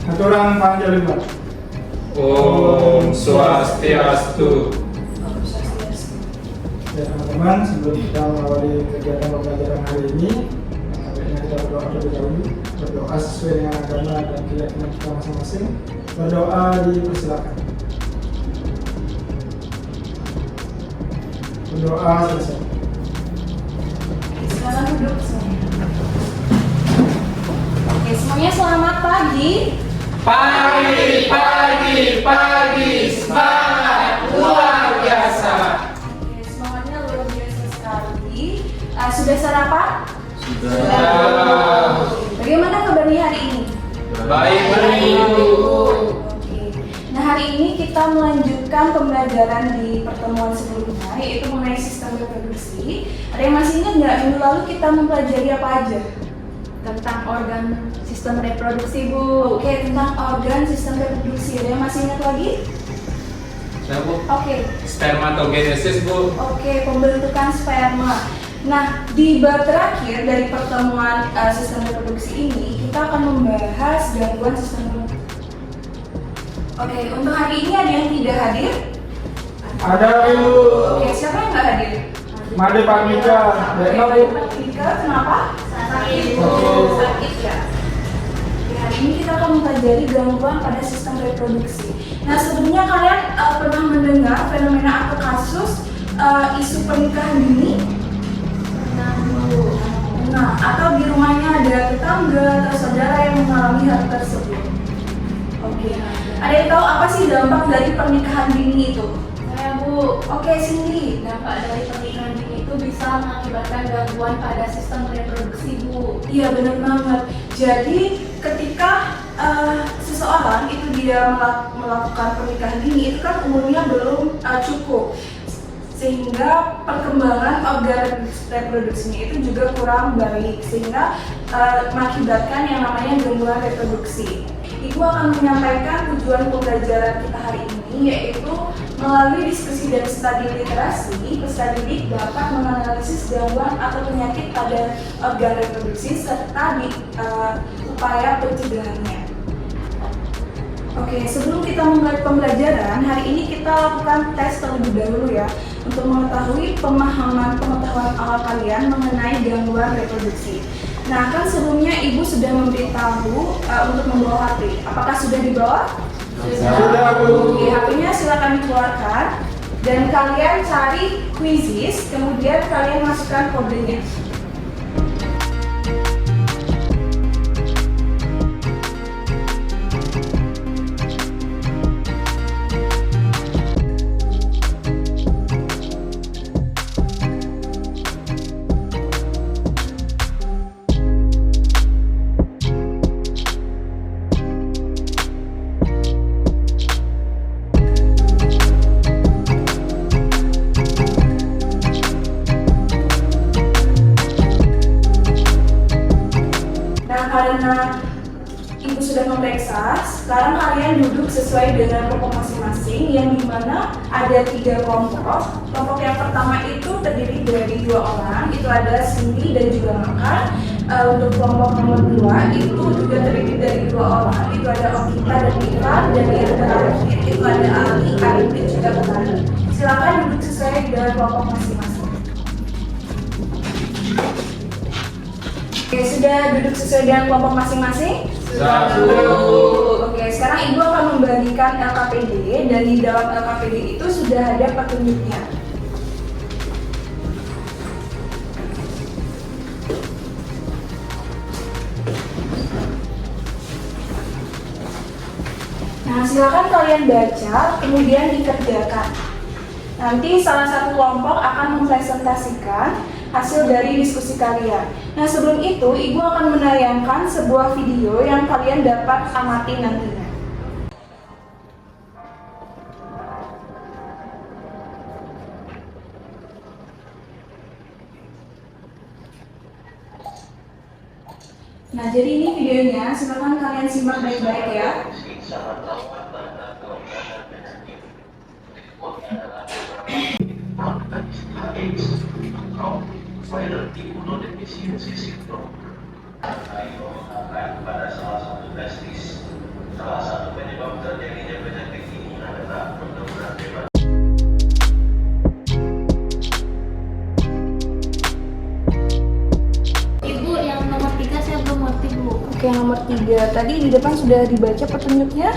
Aturan panjalima. Om Swastiastu. Ya teman-teman, sebelum kita mengawali kegiatan pembelajaran hari ini, baiknya kita berdoa terlebih dahulu. Berdoa sesuai dengan agama dan keyakinan kita masing-masing. Berdoa dipersilakan. Berdoa selesai. Sekarang duduk semuanya. Oke, semuanya selamat pagi. Pagi, semangat luar biasa. Oke, semangatnya luar biasa sekali. Sudah sarapan? Sudah. Bagaimana kabarnya hari ini? Baik, Bu. Oke. Nah, hari ini kita melanjutkan pembelajaran di pertemuan sebelumnya, yaitu mengenai sistem reproduksi. Ada yang masih ingat nggak minggu lalu kita mempelajari apa aja? Tentang organ sistem reproduksi, Bu. Oke, tentang organ sistem reproduksi. Ada yang masih ingat lagi? Nah, Bu. Oke. Spermatogenesis, Bu. Oke, pembentukan sperma. Nah, di bab terakhir dari pertemuan sistem reproduksi ini, kita akan membahas gangguan sistem reproduksi. Oke, untuk hari ini ada yang tidak hadir? Ada Ibu Oke, siapa yang nggak hadir? Made Pak Mika. Oke, Baik, Bu. Pak Mika, kenapa? Sakit, Bu. Sakit ya. Oke, hari ini kita akan mempelajari gangguan pada sistem reproduksi. Nah, sebelumnya kalian pernah mendengar fenomena atau kasus isu pernikahan dini? Nah, atau di rumahnya ada tetangga atau saudara yang mengalami hal tersebut. Oke, ada yang tahu apa sih dampak dari pernikahan dini itu? Saya, Bu. Oke, Cindy. Dampak dari pernikahan dini itu bisa mengakibatkan gangguan pada sistem reproduksi, Bu. Iya, benar banget. Jadi ketika seseorang itu dia melakukan pernikahan dini, itu kan umurnya belum cukup, sehingga perkembangan organ reproduksinya itu juga kurang baik, sehingga mengakibatkan yang namanya gangguan reproduksi. Ibu akan menyampaikan tujuan pembelajaran kita hari ini, yaitu melalui diskusi dan studi literasi, peserta didik dapat menganalisis gangguan atau penyakit pada organ reproduksi serta upaya pencegahannya. Oke, sebelum kita memulai pembelajaran, hari ini kita lakukan tes terlebih dahulu ya, untuk mengetahui pengetahuan awal kalian mengenai gangguan reproduksi. Nah, kan sebelumnya Ibu sudah memberitahu untuk membawa HP. Apakah sudah dibawa? Sudah, Bu. Oke, HP-nya silakan dikeluarkan dan kalian cari quizzes, kemudian kalian masukkan kodenya. Karena Ibu sudah memeriksa, sekarang kalian duduk sesuai dengan kelompok masing-masing, yang dimana ada 3 kelompok. Kelompok yang pertama itu terdiri dari 2 orang, itu ada Cindy dan juga Maka. Untuk kelompok nomor 2 itu juga terdiri dari 2 orang, itu ada Okita dan Ivan, dan yang terakhir itu ada Ali, Arif dan juga Petani. Silakan duduk sesuai dengan kelompok masing-masing. Oke, sudah duduk sesuai dengan kelompok masing-masing? Oke, sekarang Ibu akan membagikan LKPD, dan di dalam LKPD itu sudah ada petunjuknya. Nah, silakan kalian baca, kemudian dikerjakan. Nanti salah satu kelompok akan mempresentasikan hasil dari diskusi kalian. Nah, sebelum itu, Ibu akan menayangkan sebuah video yang kalian dapat amati nantinya. Nah, jadi ini videonya, silakan kalian simak baik-baik ya. Pada salah satu testis yang nomor 3. Tadi di depan sudah dibaca petunjuknya?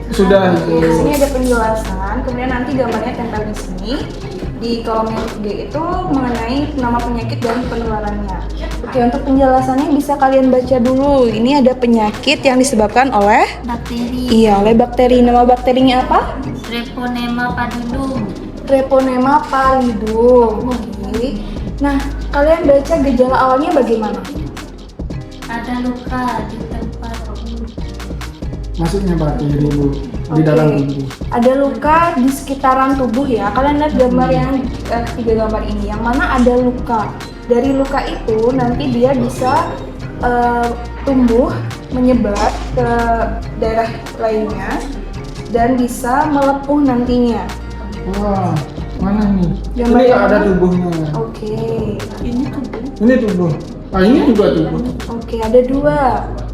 Sudah Oke, di itu. sini ada penjelasan, kemudian nanti gambarnya tempel di sini. Di kolom yang 3 itu mengenai nama penyakit dan penularannya. Oke, untuk penjelasannya bisa kalian baca dulu. Ini ada penyakit yang disebabkan oleh Bakteri oleh bakteri. Nama bakterinya apa? Treponema pallidum. Treponema pallidum. Oke. Nah, kalian baca gejala awalnya bagaimana? Ada luka di tempat Maksudnya bakteri Bu di Oke. dalam tubuh. Ada luka di sekitaran tubuh ya. Kalian lihat gambar yang ketiga gambar ini. Yang mana ada luka. Dari luka itu nanti dia bisa tumbuh, menyebar ke daerah lainnya dan bisa melepuh nantinya. Wah, mana nih? Gambar Ini yang ada mana? tubuhnya. Oke. Ini tubuh. Ah, ini juga tubuh. Oke, ada 2.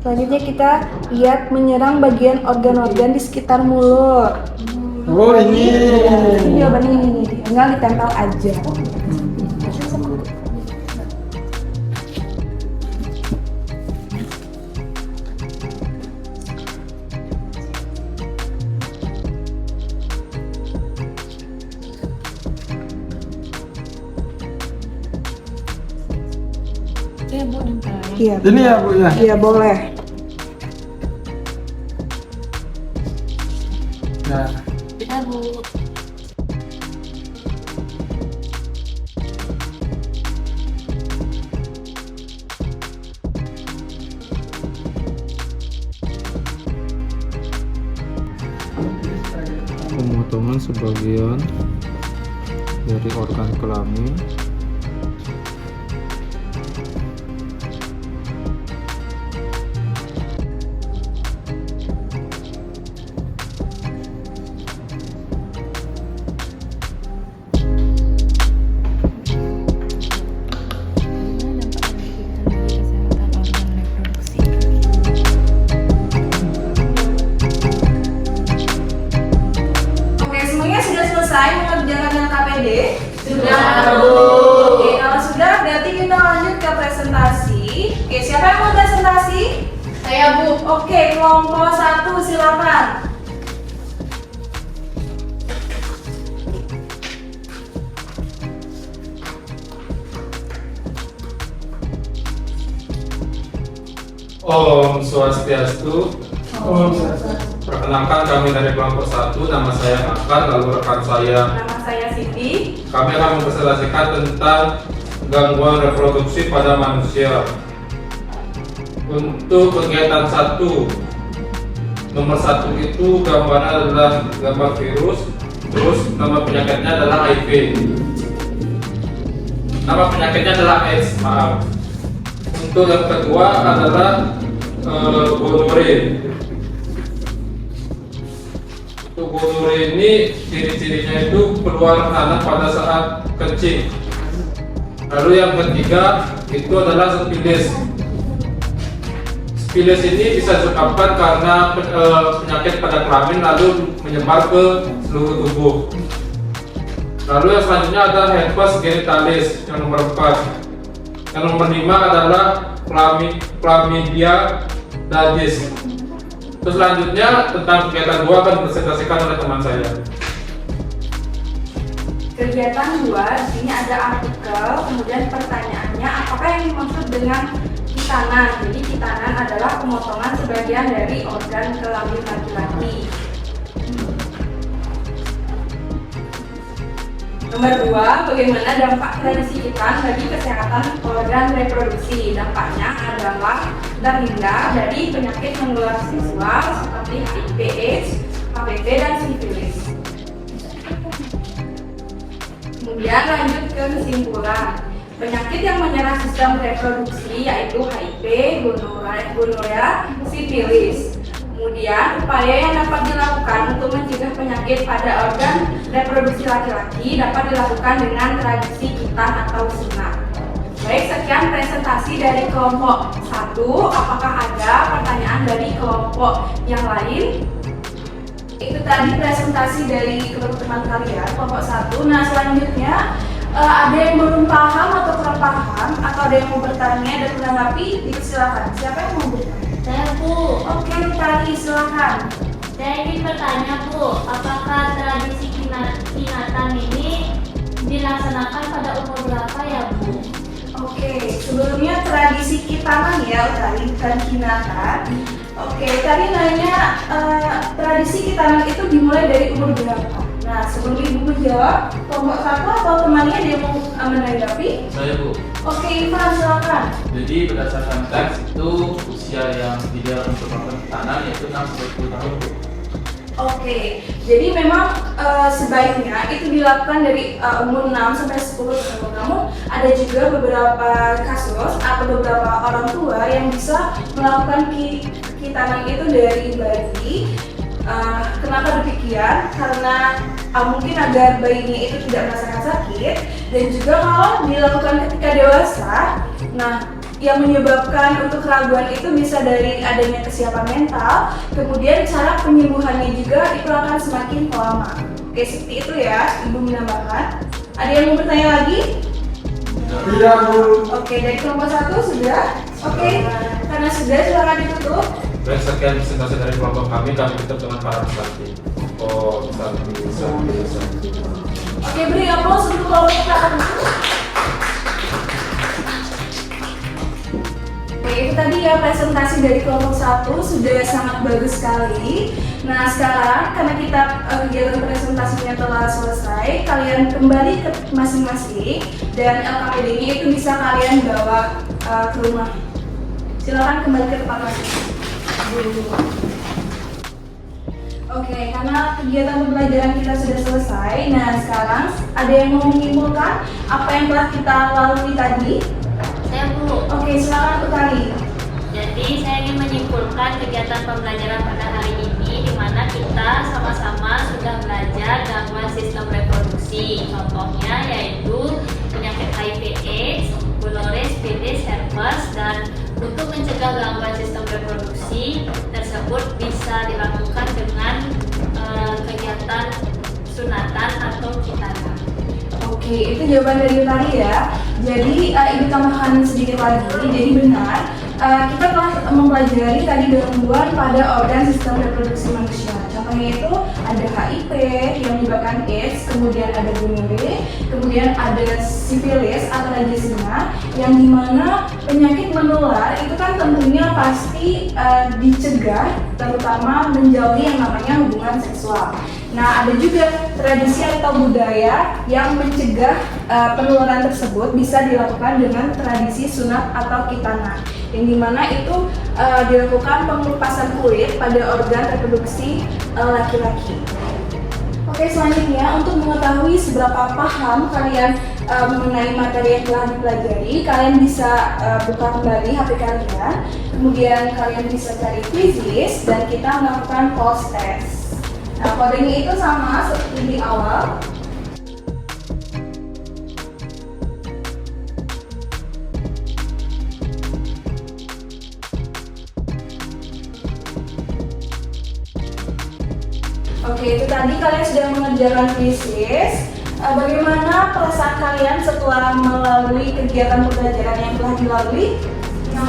Selanjutnya kita lihat menyerang bagian organ-organ di sekitar mulut. Oh, ini. Ini jawabannya ini, tinggal ditempel aja. Iya, Ini ya Bu ya. iya boleh. Nah, Kita Bu. Pemotongan sebagian dari organ kelamin Oke, semuanya sudah selesai mengerjakan KPD? Sudah, Bu. Oke, kalau sudah berarti kita lanjut ke presentasi. Oke, siapa yang mau presentasi? Saya Bu. Oke, kelompok 1 silakan. Om Swastiastu. Perkenalkan kami dari kelompok 1, nama saya Akar, lalu rekan saya. Nama saya Siti. Kami akan mempresentasikan tentang gangguan reproduksi pada manusia. Untuk kegiatan 1, nomor 1 itu gambarnya adalah gambar virus, terus nama penyakitnya adalah HIV. Nama penyakitnya adalah AIDS, maaf. Untuk yang kedua adalah gonore. Untuk gonore ini ciri-cirinya itu keluar anak pada saat kencing. Lalu yang ketiga itu adalah sifilis. Sifilis ini bisa disebabkan karena penyakit pada kelamin lalu menyebar ke seluruh tubuh. Lalu yang selanjutnya adalah herpes genitalis yang nomor 4. Yang nomor 5 adalah chlamydia dadis. Terus selanjutnya tentang kegiatan 2 akan dipresentasikan oleh teman saya. Kegiatan 2, di sini ada artikel, kemudian pertanyaannya apakah yang dimaksud dengan kitanan. Jadi kitanan adalah pemotongan sebagian dari organ kelamin laki-laki. Nomor 2, bagaimana dampak tradisi kitan bagi kesehatan organ reproduksi? Dampaknya adalah terhindar dari penyakit menular seksual seperti HIV/AIDS, HPV, dan sifilis. Kemudian lanjut ke kesimpulan. Penyakit yang menyerang sistem reproduksi yaitu HIV, gonorea, sifilis. Kemudian upaya yang dapat dilakukan untuk mencegah penyakit pada organ reproduksi laki-laki dapat dilakukan dengan tradisi kitan atau sunat. Baik, sekian presentasi dari kelompok 1. Apakah ada pertanyaan dari kelompok yang lain? Itu tadi presentasi dari teman kalian kelompok 1. Nah, selanjutnya ada yang belum paham atau kurang paham atau ada yang mau bertanya dan menanggapi, silakan. Siapa yang mau bertanya? Saya Bu, Oke, Tari, silakan. saya ingin bertanya Bu, apakah tradisi kinatan ini dilaksanakan pada umur berapa ya Bu? Oke, sebelumnya tradisi kitanan ya, Utari, bukan kinatan. Oke, tadi nanya tradisi kitanan itu dimulai dari umur berapa? Nah, sebelum Ibu menjawab, kelompok satu atau temannya dia mau menanggapi? Saya Bu. Oke, Ivan, silakan. Jadi berdasarkan teks itu usia yang ideal untuk melakukan kitanan yaitu 6-10 tahun Bu. Oke, jadi memang sebaiknya itu dilakukan dari umur 6 sampai 10 tahun. Namun ada juga beberapa kasus atau beberapa orang tua yang bisa melakukan kitanan itu dari bayi. Kenapa demikian? Karena mungkin agar bayinya itu tidak merasakan sakit, dan juga kalau dilakukan ketika dewasa, nah yang menyebabkan untuk keraguan itu bisa dari adanya kesiapan mental, kemudian cara penyembuhannya juga itu akan semakin lama. Oke, seperti itu ya, Ibu menambahkan. Ada yang mau bertanya lagi? Tidak, Bu. Oke, dari kelompok satu sudah? Oke, karena sudah, silakan ditutup. Baik, sekian presentasi dari kelompok kami tutup dengan para peserta. Oh, bisa. Oke, beri aplaus untuk kelompok satu. Oke, itu tadi ya presentasi dari kelompok 1 sudah sangat bagus sekali. Nah, sekarang karena kita kegiatan presentasinya telah selesai, kalian kembali ke masing-masing dan LKPD-nya itu bisa kalian bawa ke rumah. Silakan kembali ke tempat masing-masing. Oke, karena kegiatan pembelajaran kita sudah selesai, nah sekarang ada yang mau menyimpulkan apa yang telah kita lalui tadi? Saya Bu. Oke, silakan Utari. Jadi saya ingin menyimpulkan kegiatan pembelajaran pada hari ini di mana kita sama-sama sudah belajar gangguan sistem reproduksi. Contohnya yaitu penyakit HIV/AIDS, Pylorus, PD, herpes, dan untuk mencegah gangguan sistem reproduksi tersebut bisa dilakukan dengan kegiatan sunatan atau kitanan. Oke, itu jawaban dari Utari ya. Jadi Ibu tambahkan sedikit lagi. Jadi benar, kita telah mempelajari tadi gangguan pada organ sistem reproduksi manusia. Contohnya itu ada HIV yang menyebabkan AIDS, kemudian ada gonorrhea, kemudian ada sifilis atau rajasina, yang dimana penyakit menular itu kan tentunya pasti dicegah, terutama menjauhi yang namanya hubungan seksual. Nah, ada juga tradisi atau budaya yang mencegah penularan tersebut bisa dilakukan dengan tradisi sunat atau kitanan, yang dimana itu dilakukan pengelupasan kulit pada organ reproduksi laki-laki. Oke, selanjutnya untuk mengetahui seberapa paham kalian mengenai materi yang telah dipelajari, kalian bisa buka kembali HP kalian, kemudian kalian bisa cari quizzes dan kita melakukan post test. Nah, kodenya itu sama seperti di awal. Oke, itu tadi kalian sudah mengerjakan quizzes. Bagaimana perasaan kalian setelah melalui kegiatan pembelajaran yang telah dilalui?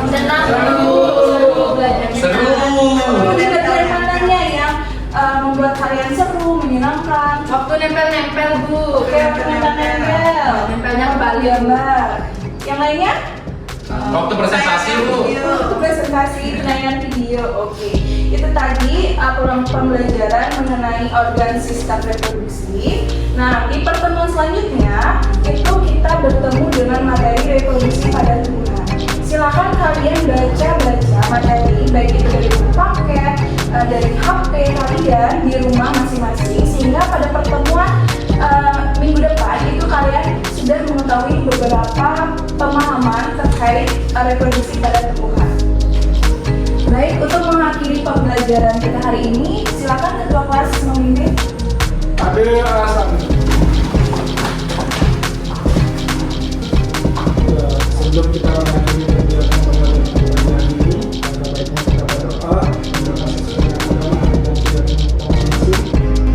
Senang. Seru. Kemudian bagian mananya yang membuat kalian seru, menyenangkan? Waktu nempel-nempel Bu. Oke, waktu nempel-nempel. Nempelnya kembali gambar. Yang lainnya? Waktu presentasi Bu. Waktu presentasi, penayangan video. Oke, itu tadi pembelajaran mengenai organ sistem reproduksi. Nah, di pertemuan selanjutnya itu kita bertemu dengan materi reproduksi pada tumbuhan. Silakan kalian baca materi baik itu dari buku paket, dari HP kalian di rumah masing-masing, sehingga pada pertemuan minggu depan itu kalian sudah mengetahui beberapa pemahaman terkait reproduksi pada tumbuhan. Baik, untuk mengakhiri pembelajaran kita hari ini, silakan ketua kelas memimpin. Ada alasan. Sebelum kita mengakhiri kegiatan pembelajaran ini, ada baiknya kita berdoa, berdoa sesuai dengan agama dan kegiatan masing-masing.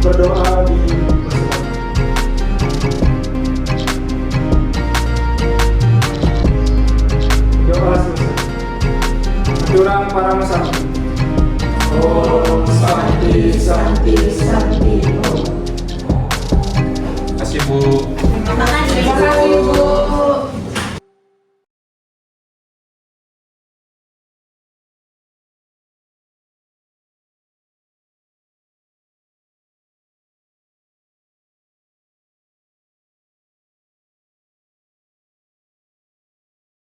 Berdoa di persilakan. Jurang Paramasakti. Om Santi Santi Santi Om. Terima kasih Bu. Terima kasih Terima kasih Bu.